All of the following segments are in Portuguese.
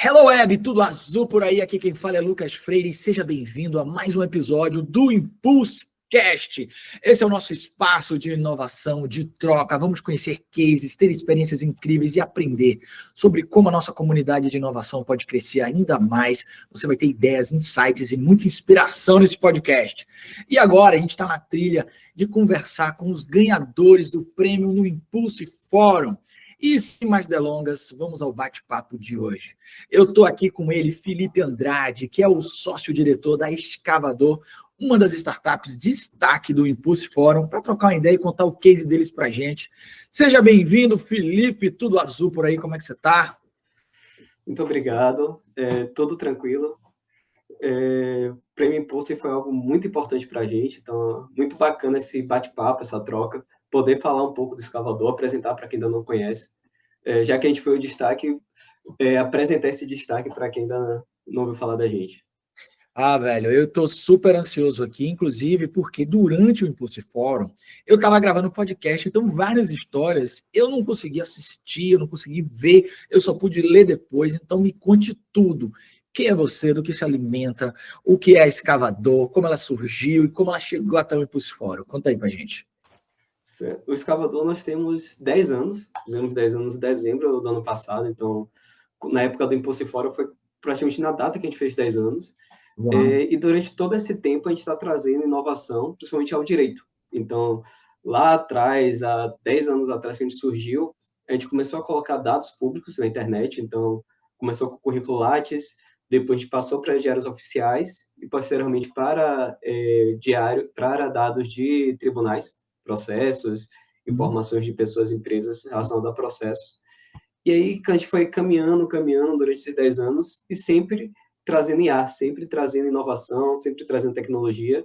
Hello Web, tudo azul por aí, aqui quem fala é Lucas Freire e seja bem-vindo a mais um episódio do Impulsecast. Esse é o nosso espaço de inovação, de troca, vamos conhecer cases, ter experiências incríveis e aprender sobre como a nossa comunidade de inovação pode crescer ainda mais. Você vai ter ideias, insights e muita inspiração nesse podcast. E agora a gente está na trilha de conversar com os ganhadores do prêmio no Impulse Forum. E sem mais delongas, vamos ao bate-papo de hoje. Eu estou aqui com ele, Felipe Andrade, que é o sócio-diretor da Escavador, uma das startups de destaque do Impulse Forum, para trocar uma ideia e contar o case deles para a gente. Seja bem-vindo, Felipe, tudo azul por aí, como é que você está? Muito obrigado, tudo tranquilo. O Prêmio Impulse foi algo muito importante para a gente, então muito bacana esse bate-papo, essa troca, poder falar um pouco do Escavador, apresentar para quem ainda não conhece. Já que a gente foi o destaque, apresentar esse destaque para quem ainda não ouviu falar da gente. Ah, velho, eu estou super ansioso aqui, inclusive porque durante o Impulse Forum eu estava gravando um podcast, então várias histórias eu não consegui assistir, eu não consegui ver, eu só pude ler depois, então me conte tudo. Quem é você, do que se alimenta, o que é a Escavador, como ela surgiu e como ela chegou até o Impulse Forum. Conta aí pra gente. O Escavador nós temos 10 anos, fizemos 10 anos em dezembro do ano passado, então na época do Impulse Forum foi praticamente na data que a gente fez 10 anos. Uau. E durante todo esse tempo a gente está trazendo inovação, principalmente ao direito. Então, lá atrás, há 10 anos atrás que a gente surgiu, a gente começou a colocar dados públicos na internet, então começou com o currículo Lattes, depois a gente passou para diários oficiais e posteriormente para para dados de tribunais, processos, informações de pessoas e empresas relacionadas a processos. E aí a gente foi caminhando durante esses 10 anos e sempre trazendo IA, sempre trazendo inovação, sempre trazendo tecnologia.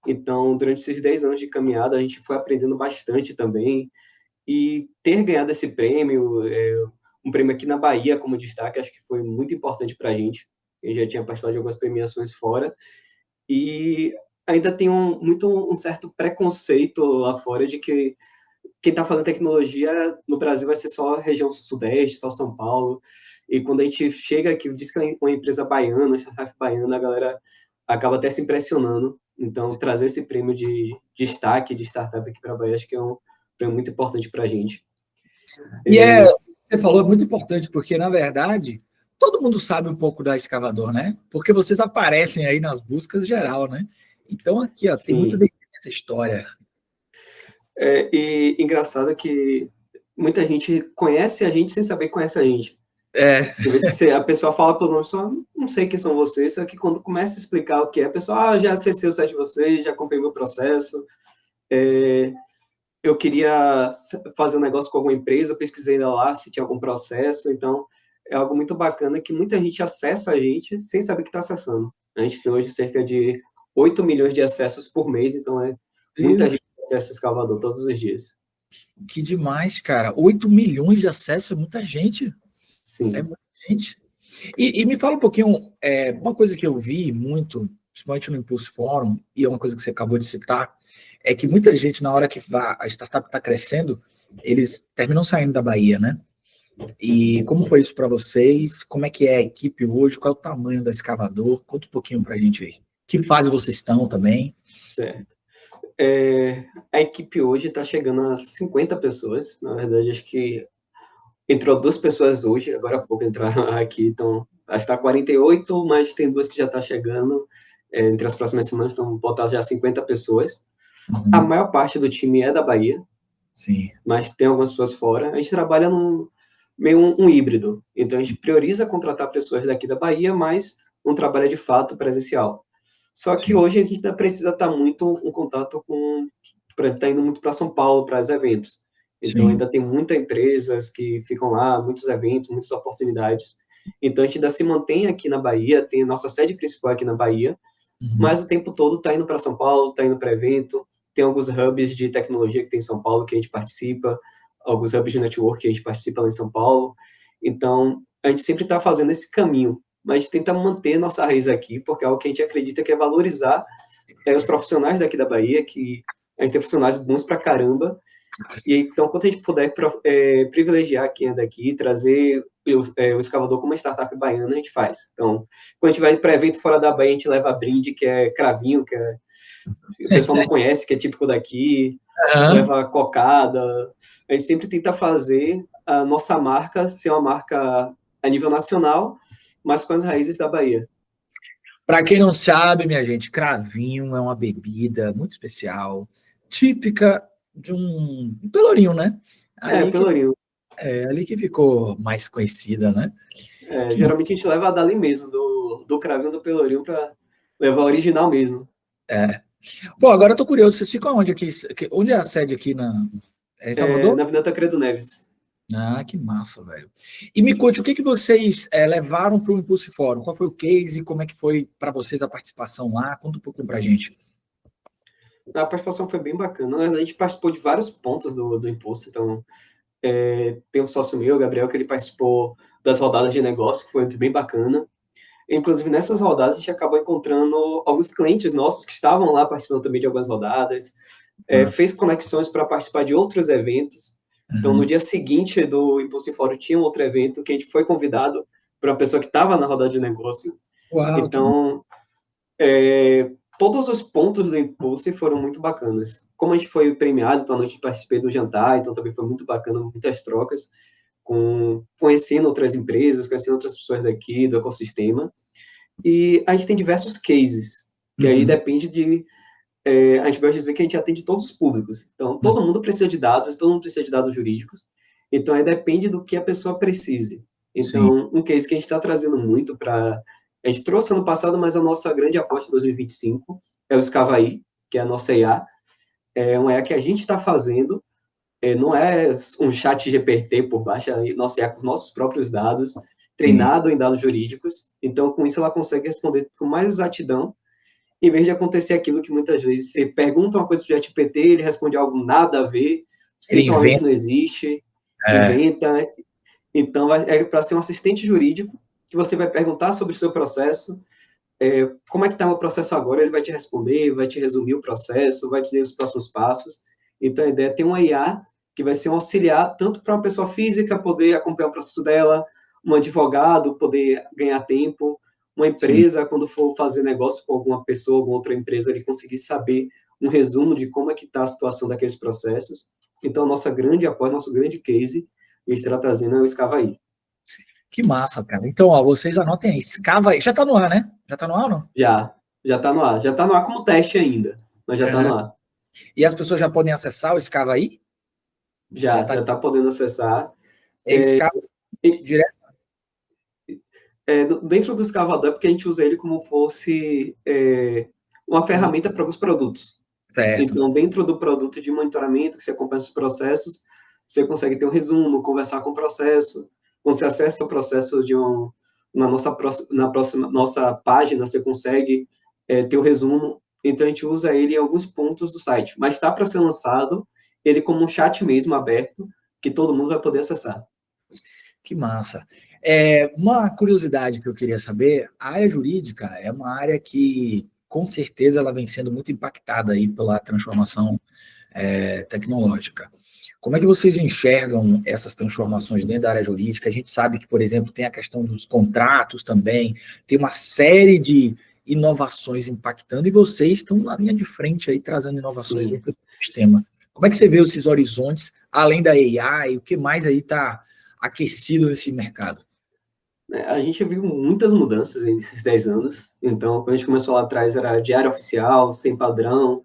Então, durante esses 10 anos de caminhada, a gente foi aprendendo bastante também. E ter ganhado esse prêmio, um prêmio aqui na Bahia como destaque, acho que foi muito importante para a gente. Eu já tinha participado de algumas premiações fora. E ainda tem um certo preconceito lá fora de que quem está fazendo tecnologia no Brasil vai ser só a região sudeste, só São Paulo. E quando a gente chega aqui, diz que é uma empresa baiana, uma startup baiana, a galera acaba até se impressionando. Então, trazer esse prêmio de destaque de startup aqui para a Bahia, acho que é um prêmio muito importante para a gente. E você falou, é muito importante, porque, na verdade, todo mundo sabe um pouco da Escavador, né? Porque vocês aparecem aí nas buscas geral, né? Então, aqui, ó, tem muito Sim. essa história. E engraçado que muita gente conhece a gente sem saber que conhece a gente. Tem vezes que a pessoa fala pelo nome, só não sei quem são vocês, só que quando começa a explicar o que é, a pessoa, já acessei o site de vocês, já comprei meu processo, eu queria fazer um negócio com alguma empresa, eu pesquisei lá se tinha algum processo, então é algo muito bacana que muita gente acessa a gente sem saber que está acessando. A gente tem hoje cerca de 8 milhões de acessos por mês, então muita gente acessa o Escavador todos os dias. Que demais, cara. 8 milhões de acessos é muita gente. É Sim. muita gente. E me fala um pouquinho, uma coisa que eu vi muito, principalmente no Impulse Forum, e é uma coisa que você acabou de citar, é que muita gente, na hora que a startup está crescendo, eles terminam saindo da Bahia, né? E como foi isso para vocês? Como é que é a equipe hoje? Qual é o tamanho da Escavador? Conta um pouquinho para a gente aí. Que fase vocês estão também? Certo. A equipe hoje está chegando a 50 pessoas. Na verdade, acho que entrou 2 pessoas hoje, agora há pouco entraram aqui, então acho que está 48, mas tem 2 que já está chegando. Entre as próximas semanas, então botar já 50 pessoas. A maior parte do time é da Bahia, Sim. mas tem algumas pessoas fora. A gente trabalha meio um híbrido. Então, a gente prioriza contratar pessoas daqui da Bahia, mas não trabalha de fato presencial. Só que hoje a gente ainda precisa estar muito em contato com... Está indo muito para São Paulo, para os eventos. Então, Sim. ainda tem muitas empresas que ficam lá, muitos eventos, muitas oportunidades. Então, a gente ainda se mantém aqui na Bahia, tem a nossa sede principal aqui na Bahia, mas o tempo todo está indo para São Paulo, está indo para evento. Tem alguns hubs de tecnologia que tem em São Paulo que a gente participa, alguns hubs de network que a gente participa lá em São Paulo. Então, a gente sempre está fazendo esse caminho, mas a gente tenta manter nossa raiz aqui, porque é algo que a gente acredita que é valorizar os profissionais daqui da Bahia, que a gente tem profissionais bons pra caramba, E então, quando a gente puder privilegiar quem é daqui, trazer o escavador como uma startup baiana, a gente faz. Então, quando a gente vai para evento fora da Bahia, a gente leva brinde, que é cravinho, o pessoal não conhece, que é típico daqui, Aham. leva cocada. A gente sempre tenta fazer a nossa marca ser uma marca a nível nacional, mas com as raízes da Bahia. Para quem não sabe, minha gente, cravinho é uma bebida muito especial, típica de um Pelourinho, né? É, Ali que, Pelourinho. ali que ficou mais conhecida, né? Que Geralmente a gente leva dali mesmo, do cravinho do Pelourinho, para levar a original mesmo. é. Pô, agora eu tô curioso, vocês ficam onde aqui? Onde é a sede aqui é em Salvador? Na Avenida Tancredo Neves. Ah, que massa, velho. E me conte, o que que vocês levaram para o Impulse Fórum? Qual foi o case? Como é que foi para vocês a participação lá? Conta um pouco pra gente. A participação foi bem bacana. A gente participou de vários pontos do Impulso. Então, tem um sócio meu, o Gabriel, que ele participou das rodadas de negócio, que foi bem bacana. Inclusive, nessas rodadas, a gente acabou encontrando alguns clientes nossos que estavam lá participando também de algumas rodadas. Massa. Fez conexões para participar de outros eventos. Então, no Uhum. dia seguinte do Impulso em Fórum, tinha um outro evento que a gente foi convidado para uma pessoa que estava na rodada de negócio. Uau, que massa. Então, todos os pontos do Impulse foram muito bacanas. Como a gente foi premiado, então a noite participei do jantar, então também foi muito bacana, muitas trocas, conhecendo outras empresas, conhecendo outras pessoas daqui, do ecossistema. E a gente tem diversos cases, que aí Uhum. depende a gente vai dizer que a gente atende todos os públicos. Então, Uhum. todo mundo precisa de dados, todo mundo precisa de dados jurídicos. Então, aí depende do que a pessoa precise. Sim. Então, um case que a gente está trazendo muito para... A gente trouxe ano passado, mas a nossa grande aposta em 2025 é o Escavaí, que é a nossa IA. É uma IA que a gente está fazendo, não é um chat GPT por baixo, é a nossa IA com os nossos próprios dados, Sim. treinado em dados jurídicos. Então, com isso, ela consegue responder com mais exatidão em vez de acontecer aquilo que muitas vezes você pergunta uma coisa para o ChatGPT, ele responde algo nada a ver, Ele cita uma lei que inventa. não existe, É, inventa. Então, é para ser um assistente jurídico que você vai perguntar sobre o seu processo, como é que está o processo agora, ele vai te responder, vai te resumir o processo, vai dizer os próximos passos. Então, a ideia é ter uma IA que vai ser um auxiliar tanto para uma pessoa física poder acompanhar o processo dela, um advogado poder ganhar tempo, uma sim. empresa, quando for fazer negócio com alguma pessoa, alguma outra empresa, ele conseguir saber um resumo de como é que está a situação daqueles processos. Então, nossa grande aposta, nosso grande case, que a gente está trazendo é o Escavaí. Que massa, cara. Então, ó, vocês anotem aí. Escava aí. Já tá no ar, né? Já tá no ar ou não? Já está no ar. Já está no ar como teste ainda, mas já está Aham. no ar. E as pessoas já podem acessar o Escava aí? Já tá. Já está podendo acessar. É Escava E, direto? dentro do escavador, é porque a gente usa ele como fosse uma ferramenta para alguns produtos. Certo. Então, dentro do produto de monitoramento, que você acompanha os processos, você consegue ter um resumo, conversar com o processo. Quando você acessa o processo na próxima nossa página, você consegue ter o resumo. Então, a gente usa ele em alguns pontos do site. Mas está para ser lançado ele como um chat mesmo, aberto, que todo mundo vai poder acessar. Que massa. Uma curiosidade que eu queria saber, a área jurídica é uma área que, com certeza, ela vem sendo muito impactada aí pela transformação tecnológica. Como é que vocês enxergam essas transformações dentro da área jurídica? A gente sabe que, por exemplo, tem a questão dos contratos também, tem uma série de inovações impactando e vocês estão na linha de frente aí trazendo inovações Sim. dentro do sistema. Como é que você vê esses horizontes, além da AI, o que mais aí está aquecido nesse mercado? A gente viu muitas mudanças nesses 10 anos. Então, quando a gente começou lá atrás, era diário oficial, sem padrão.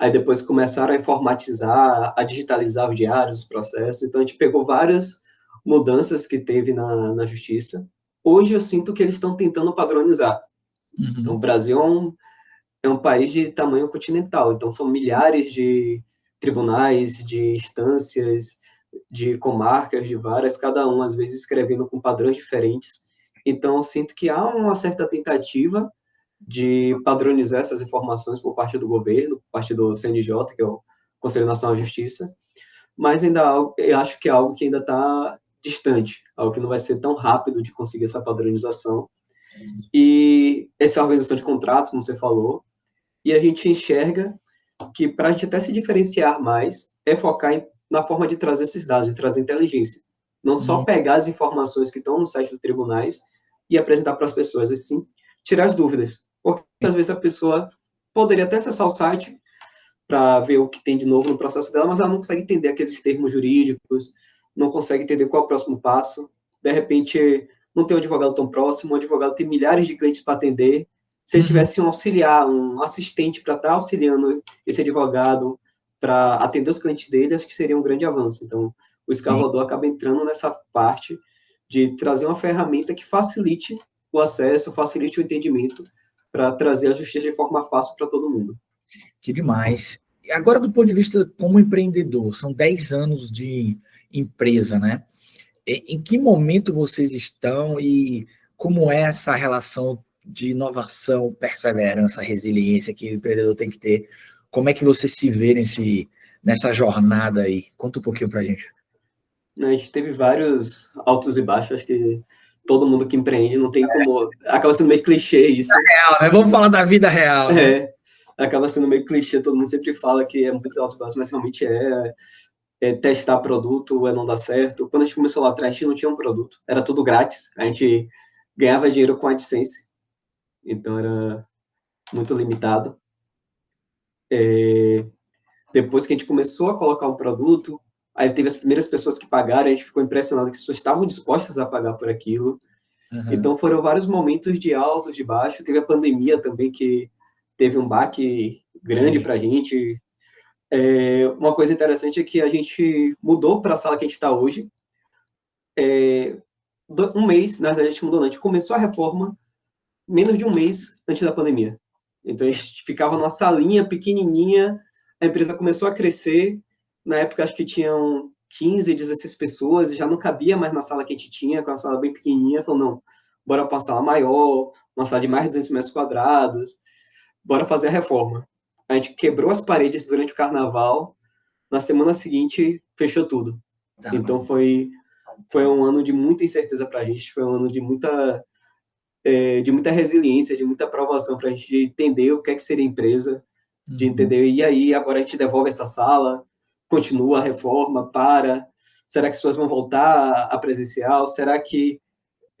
Aí depois começaram a informatizar, a digitalizar os diários, os processos. Então, a gente pegou várias mudanças que teve na justiça. Hoje, eu sinto que eles estão tentando padronizar. Então, o Uhum. Brasil é um país de tamanho continental. Então, são milhares de tribunais, de instâncias, de comarcas, de varas, cada um, às vezes, escrevendo com padrões diferentes. Então, eu sinto que há uma certa tentativa de padronizar essas informações por parte do governo, por parte do CNJ, que é o Conselho Nacional de Justiça, mas ainda eu acho que é algo que ainda está distante, algo que não vai ser tão rápido de conseguir essa padronização. E essa organização de contratos, como você falou, e a gente enxerga que para a gente até se diferenciar mais, é focar em na forma de trazer esses dados, de trazer inteligência. Não só pegar as informações que estão no site dos tribunais e apresentar para as pessoas, e sim tirar as dúvidas. Porque às vezes a pessoa poderia até acessar o site para ver o que tem de novo no processo dela, mas ela não consegue entender aqueles termos jurídicos, não consegue entender qual é o próximo passo. De repente, não tem um advogado tão próximo, o advogado tem milhares de clientes para atender. Se ele tivesse um auxiliar, um assistente para estar auxiliando esse advogado para atender os clientes dele, acho que seria um grande avanço. Então, o escavador acaba entrando nessa parte de trazer uma ferramenta que facilite o acesso, facilite o entendimento, para trazer a justiça de forma fácil para todo mundo. Que demais. Agora, do ponto de vista como empreendedor, são 10 anos de empresa, né? Em que momento vocês estão e como é essa relação de inovação, perseverança, resiliência que o empreendedor tem que ter? Como é que você se vê nessa jornada aí? Conta um pouquinho pra gente. A gente teve vários altos e baixos, acho que todo mundo que empreende não tem como... Acaba sendo meio clichê isso. Real, né? Vamos falar da vida real. Né? Acaba sendo meio clichê, todo mundo sempre fala que é muito altos e baixos, mas realmente é testar produto, não dar certo. Quando a gente começou lá atrás, a gente não tinha um produto, era tudo grátis, a gente ganhava dinheiro com AdSense, então era muito limitado. Depois que a gente começou a colocar um produto, aí teve as primeiras pessoas que pagaram, a gente ficou impressionado que as pessoas estavam dispostas a pagar por aquilo. Então foram vários momentos de altos, de baixo. Teve a pandemia também, que teve um baque grande para a gente. Uma coisa interessante é que a gente mudou para a sala que a gente está hoje. Um mês, na verdade, a gente mudou, não. A gente começou a reforma menos de um mês antes da pandemia. Então a gente ficava numa salinha pequenininha, a empresa começou a crescer. Na época, acho que tinham 15, 16 pessoas, e já não cabia mais na sala que a gente tinha, com uma sala bem pequenininha. Falou, não, bora para uma sala maior, uma sala de mais de 200 metros quadrados, bora fazer a reforma. A gente quebrou as paredes durante o carnaval, na semana seguinte, fechou tudo. Então, foi um ano de muita incerteza para a gente, foi um ano de muita resiliência, de muita aprovação para a gente entender o que é que seria empresa, de entender, e aí, agora a gente devolve essa sala, continua a reforma, será que as pessoas vão voltar a presencial? Será que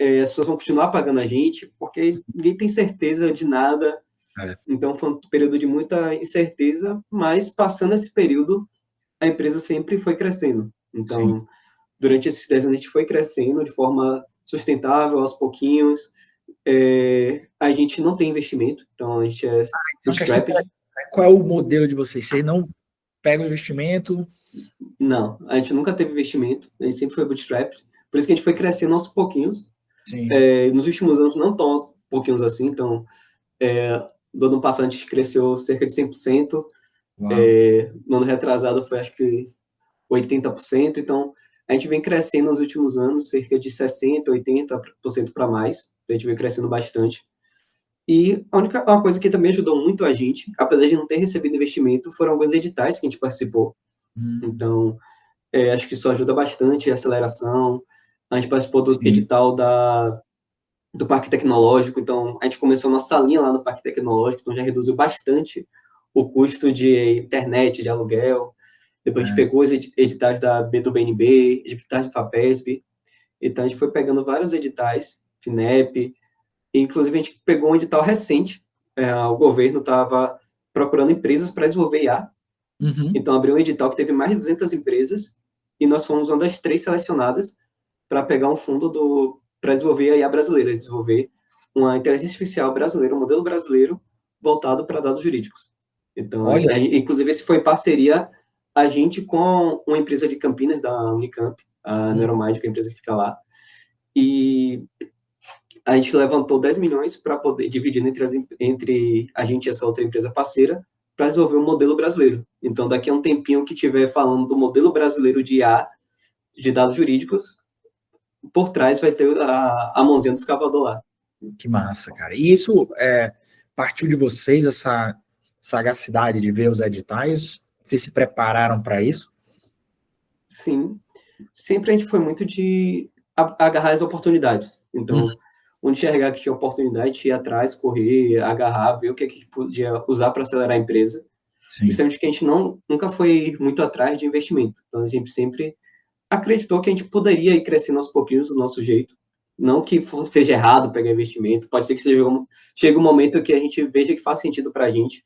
as pessoas vão continuar pagando a gente? Porque ninguém tem certeza de nada. Então, foi um período de muita incerteza, mas passando esse período, a empresa sempre foi crescendo. Então, durante esses 10 anos, a gente foi crescendo de forma sustentável, aos pouquinhos. A gente não tem investimento, então a gente é bootstrapped. Qual é o modelo de vocês? Vocês não pegam investimento? Não, a gente nunca teve investimento, a gente sempre foi bootstrapped. Por isso que a gente foi crescendo aos pouquinhos. Nos últimos anos, não tão aos pouquinhos assim, então, do ano passado a gente cresceu cerca de 100%, no ano retrasado foi acho que 80%, então a gente vem crescendo nos últimos anos, cerca de 60%, 80% para mais, a gente vem crescendo bastante. E uma coisa que também ajudou muito a gente, apesar de não ter recebido investimento, foram alguns editais que a gente participou. Então, acho que isso ajuda bastante a aceleração. A gente participou do edital do Parque Tecnológico, então a gente começou uma salinha lá no Parque Tecnológico, então já reduziu bastante o custo de internet, de aluguel. Depois a gente pegou os editais do BNB, editais do FAPESP, então a gente foi pegando vários editais, FINEP, e inclusive a gente pegou um edital recente, o governo estava procurando empresas para desenvolver IA, então abriu um edital que teve mais de 200 empresas, e nós fomos uma das 3 selecionadas para pegar um fundo para desenvolver a IA brasileira, desenvolver uma inteligência artificial brasileira, um modelo brasileiro voltado para dados jurídicos. Então, inclusive, esse foi em parceria a gente com uma empresa de Campinas, da Unicamp, a Neuromind, que é a empresa que fica lá, e a gente levantou 10 milhões para poder dividir entre a gente e essa outra empresa parceira para desenvolver um modelo brasileiro. Então, daqui a um tempinho que estiver falando do modelo brasileiro de IA, de dados jurídicos, por trás vai ter a mãozinha do escavador lá. Que massa, cara. E isso partiu de vocês, essa sagacidade de ver os editais? Vocês se prepararam para isso? Sim. Sempre a gente foi muito de agarrar as oportunidades. Então, onde enxergar que tinha oportunidade, ir atrás, correr, agarrar, ver o que a gente podia usar para acelerar a empresa. Sim. Justamente que a gente nunca foi muito atrás de investimento. Então, a gente sempre acreditou que a gente poderia ir crescendo aos pouquinhos do nosso jeito. Não que seja errado pegar investimento, pode ser que chegue um momento que a gente veja que faz sentido para a gente,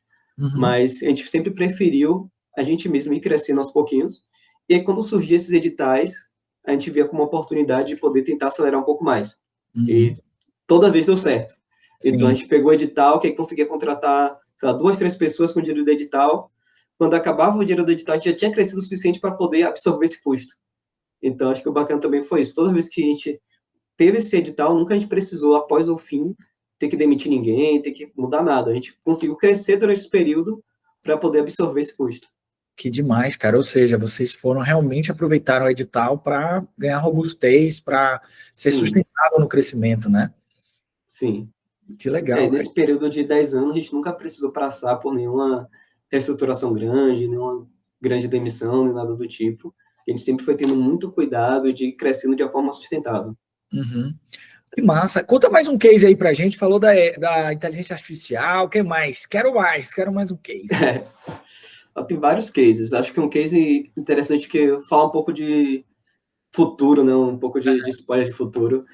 mas a gente sempre preferiu a gente mesmo ir crescendo aos pouquinhos. E aí, quando surgiam esses editais, a gente via como uma oportunidade de poder tentar acelerar um pouco mais. E toda vez deu certo. Então, a gente pegou o edital, que aí conseguia contratar, sei lá, 2, 3 pessoas com o dinheiro do edital. Quando acabava o dinheiro do edital, a gente já tinha crescido o suficiente para poder absorver esse custo. Então, acho que o bacana também foi isso. Toda vez que a gente teve esse edital, nunca a gente precisou, após o fim, ter que demitir ninguém, ter que mudar nada. A gente conseguiu crescer durante esse período para poder absorver esse custo. Que demais, cara. Ou seja, vocês realmente aproveitaram o edital para ganhar robustez, para ser sustentável no crescimento, né? Sim. Que legal. Nesse período de 10 anos, a gente nunca precisou passar por nenhuma reestruturação grande, nenhuma grande demissão, nem nada do tipo. A gente sempre foi tendo muito cuidado de ir crescendo de uma forma sustentável. Que massa. Conta mais um case aí pra gente. Falou da inteligência artificial. O que mais? Quero mais um case. Tem vários cases. Acho que um case interessante que fala um pouco de futuro, né? Um pouco de spoiler de futuro.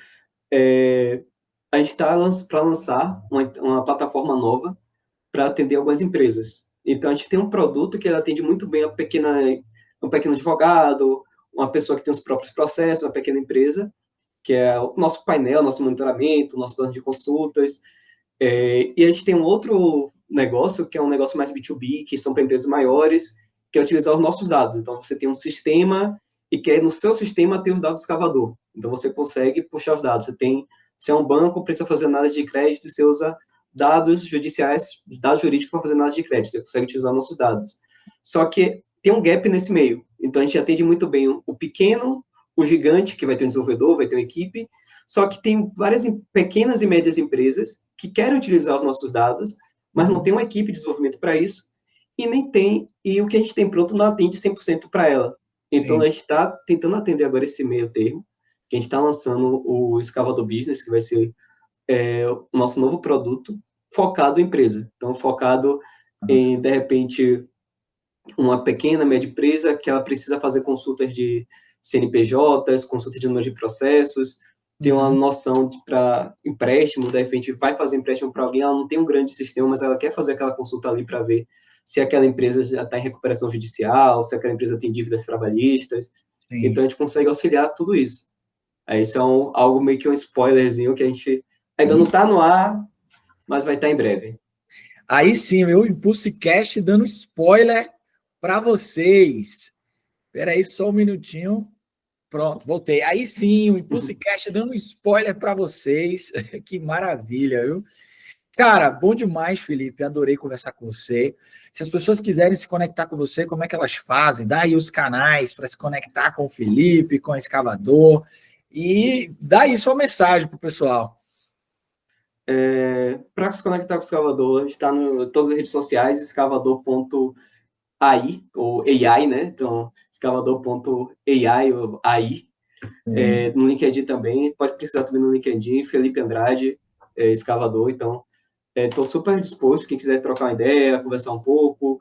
A gente está para lançar uma plataforma nova para atender algumas empresas. Então, a gente tem um produto que atende muito bem um pequeno advogado, uma pessoa que tem os próprios processos, uma pequena empresa, que é o nosso painel, nosso monitoramento, nosso plano de consultas. E a gente tem um outro negócio, que é um negócio mais B2B, que são para empresas maiores, que é utilizar os nossos dados. Então, você tem um sistema e quer no seu sistema ter os dados do escavador. Então, você consegue puxar os dados. Se é um banco, precisa fazer análise de crédito, você usa dados judiciais, dados jurídicos para fazer análise de crédito. Você consegue utilizar nossos dados. Só que tem um gap nesse meio. Então, a gente atende muito bem o pequeno, o gigante, que vai ter um desenvolvedor, vai ter uma equipe, só que tem várias pequenas e médias empresas que querem utilizar os nossos dados, mas não tem uma equipe de desenvolvimento para isso, e o que a gente tem pronto não atende 100% para ela. Então, a gente está tentando atender agora esse meio termo, que a gente está lançando o Escavador Business, que vai ser o nosso novo produto, focado em empresa. Então, focado em, de repente, uma pequena, média empresa que ela precisa fazer consultas de CNPJs, consulta de número de processos, tem uma noção para empréstimo, de repente vai fazer empréstimo para alguém, ela não tem um grande sistema, mas ela quer fazer aquela consulta ali para ver se aquela empresa já está em recuperação judicial, se aquela empresa tem dívidas trabalhistas. Então, a gente consegue auxiliar tudo isso. Isso é algo meio que um spoilerzinho que a gente ainda não está no ar, mas vai estar em breve. Aí sim, meu ImpulseCast dando spoiler para vocês. Espera aí só um minutinho. Pronto, voltei. Aí sim, o ImpulseCast dando spoiler para vocês. Que maravilha, viu? Cara, bom demais, Felipe. Adorei conversar com você. Se as pessoas quiserem se conectar com você, como é que elas fazem? Dá aí os canais para se conectar com o Felipe, com o Escavador. E dá aí sua mensagem para o pessoal. Para se conectar com o Escavador, está em todas as redes sociais, escavador.ai, ou AI, né? Então, escavador.ai, ou AI. No LinkedIn também, pode precisar também no LinkedIn, Felipe Andrade, Escavador. Então, estou super disposto, quem quiser trocar uma ideia, conversar um pouco,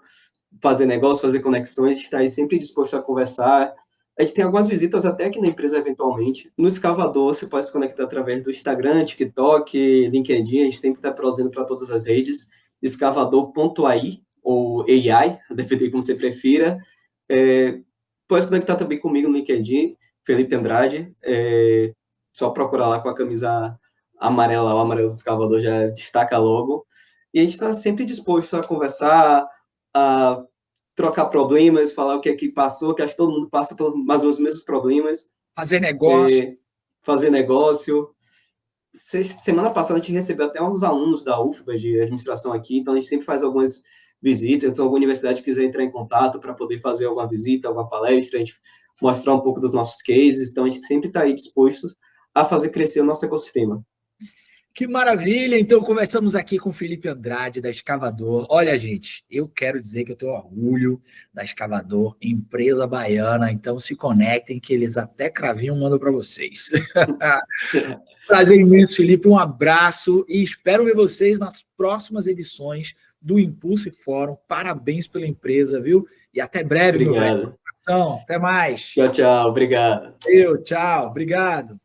fazer negócio, fazer conexões, a gente está aí sempre disposto a conversar. A gente tem algumas visitas até aqui na empresa, eventualmente. No Escavador, você pode se conectar através do Instagram, TikTok, LinkedIn, a gente sempre está produzindo para todas as redes, escavador.ai, ou AI, dependendo como você prefira. Pode se conectar também comigo no LinkedIn, Felipe Andrade, só procurar lá com a camisa amarela, o amarelo do Escavador já destaca logo. E a gente está sempre disposto a conversar, a trocar problemas, falar o que é que passou, que acho que todo mundo passa por mais ou menos os mesmos problemas. Fazer negócio. Fazer negócio. Semana passada a gente recebeu até uns alunos da UFBA de administração aqui, então a gente sempre faz algumas visitas, então alguma universidade quiser entrar em contato para poder fazer alguma visita, alguma palestra, a gente mostrar um pouco dos nossos cases, então a gente sempre está aí disposto a fazer crescer o nosso ecossistema. Que maravilha! Então, conversamos aqui com o Felipe Andrade, da Escavador. Olha, gente, eu quero dizer que eu tenho orgulho da Escavador, empresa baiana. Então, se conectem, que eles até cravinho mandam para vocês. Prazer imenso, Felipe. Um abraço e espero ver vocês nas próximas edições do Impulse Fórum. Parabéns pela empresa, viu? E até breve, meu velho. Obrigado. Até mais. Tchau, tchau. Obrigado. Tchau. Obrigado.